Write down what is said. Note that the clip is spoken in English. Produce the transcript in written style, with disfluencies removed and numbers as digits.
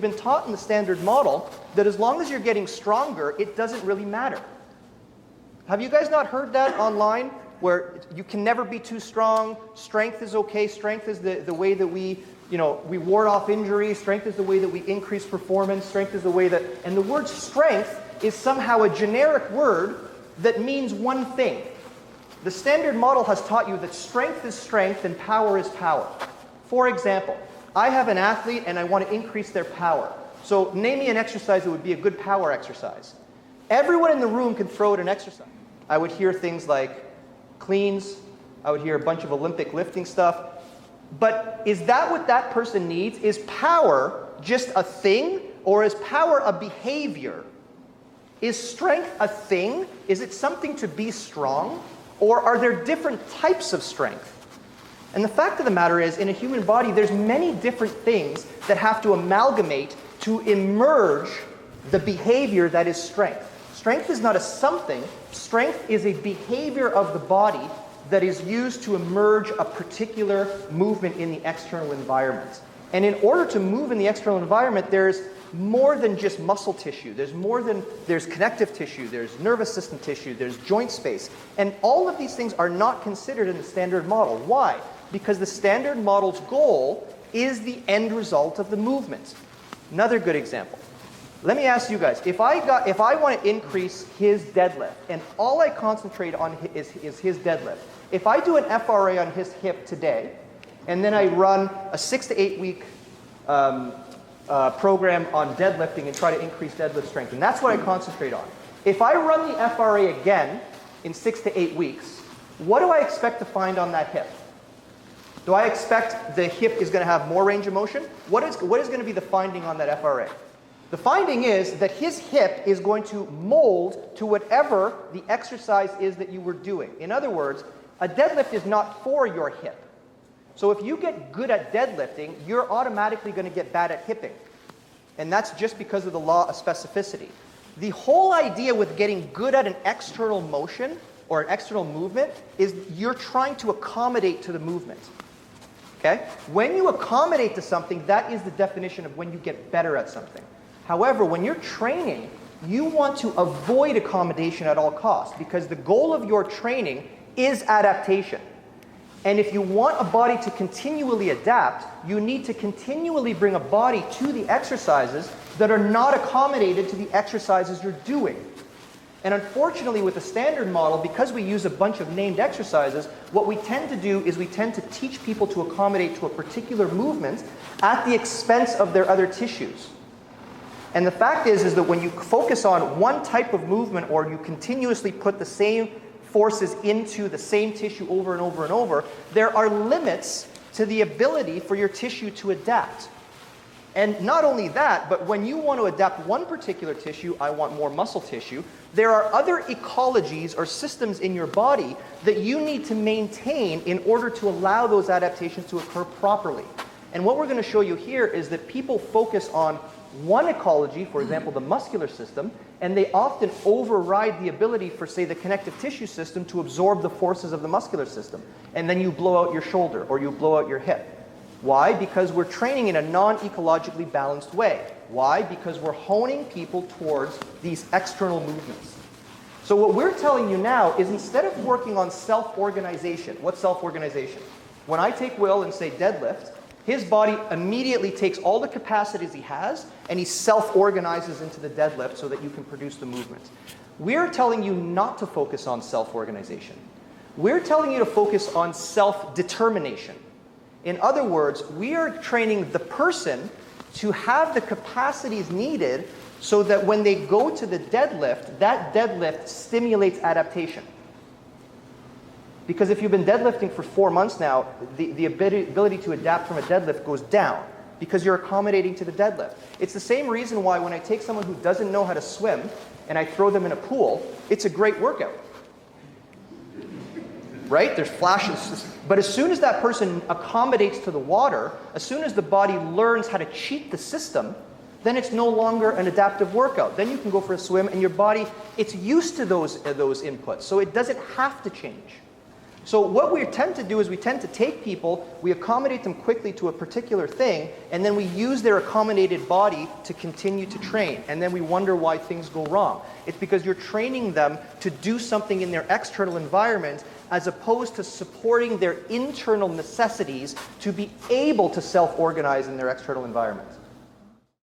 been taught in the standard model that as long as you're getting stronger, it doesn't really matter. Have you guys not heard that online? Where you can never be too strong, strength is okay, strength is the way that we ward off injuries, strength is the way that we increase performance, strength is the way that, and the word strength is somehow a generic word that means one thing. The standard model has taught you that strength is strength and power is power. For example, I have an athlete and I want to increase their power. So name me an exercise that would be a good power exercise. Everyone in the room can throw at an exercise. I would hear things like cleans, I would hear a bunch of Olympic lifting stuff. But is that what that person needs? Is power just a thing, or is power a behavior? Is strength a thing? Is it something to be strong? Or are there different types of strength? And the fact of the matter is, in a human body, there's many different things that have to amalgamate to emerge the behavior that is strength. Strength is not a something. Strength is a behavior of the body that is used to emerge a particular movement in the external environment. And in order to move in the external environment, there's more than just muscle tissue. There's connective tissue, there's nervous system tissue, there's joint space. And all of these things are not considered in the standard model. Why? Because the standard model's goal is the end result of the movement. Another good example. Let me ask you guys, if I want to increase his deadlift, and all I concentrate on is his deadlift, if I do an FRA on his hip today, and then I run a 6 to 8 week program on deadlifting and try to increase deadlift strength, and that's what I concentrate on. If I run the FRA again in 6 to 8 weeks, what do I expect to find on that hip? Do I expect the hip is going to have more range of motion? What is going to be the finding on that FRA? The finding is that his hip is going to mold to whatever the exercise is that you were doing. In other words, a deadlift is not for your hip. So if you get good at deadlifting, you're automatically going to get bad at hipping. And that's just because of the law of specificity. The whole idea with getting good at an external motion or an external movement is you're trying to accommodate to the movement. Okay? When you accommodate to something, that is the definition of when you get better at something. However, when you're training, you want to avoid accommodation at all costs because the goal of your training is adaptation. And if you want a body to continually adapt, you need to continually bring a body to the exercises that are not accommodated to the exercises you're doing. And unfortunately, with the standard model, because we use a bunch of named exercises, what we tend to do is we tend to teach people to accommodate to a particular movement at the expense of their other tissues. And the fact is that when you focus on one type of movement or you continuously put the same forces into the same tissue over and over and over, there are limits to the ability for your tissue to adapt. And not only that, but when you want to adapt one particular tissue, I want more muscle tissue, there are other ecologies or systems in your body that you need to maintain in order to allow those adaptations to occur properly. And what we're going to show you here is that people focus on one ecology, for example, the muscular system, and they often override the ability for, say, the connective tissue system to absorb the forces of the muscular system. And then you blow out your shoulder or you blow out your hip. Why? Because we're training in a non-ecologically balanced way. Why? Because we're honing people towards these external movements. So what we're telling you now is instead of working on self-organization, what's self-organization? When I take Will and say deadlift, his body immediately takes all the capacities he has and he self-organizes into the deadlift so that you can produce the movement. We're telling you not to focus on self-organization. We're telling you to focus on self-determination. In other words, we are training the person to have the capacities needed so that when they go to the deadlift, that deadlift stimulates adaptation. Because if you've been deadlifting for 4 months now, the ability to adapt from a deadlift goes down because you're accommodating to the deadlift. It's the same reason why when I take someone who doesn't know how to swim and I throw them in a pool, it's a great workout. Right? There's flashes. But as soon as that person accommodates to the water, as soon as the body learns how to cheat the system, then it's no longer an adaptive workout. Then you can go for a swim and your body, it's used to those inputs, so it doesn't have to change. So what we tend to do is we tend to take people, we accommodate them quickly to a particular thing, and then we use their accommodated body to continue to train. And then we wonder why things go wrong. It's because you're training them to do something in their external environment as opposed to supporting their internal necessities to be able to self-organize in their external environment.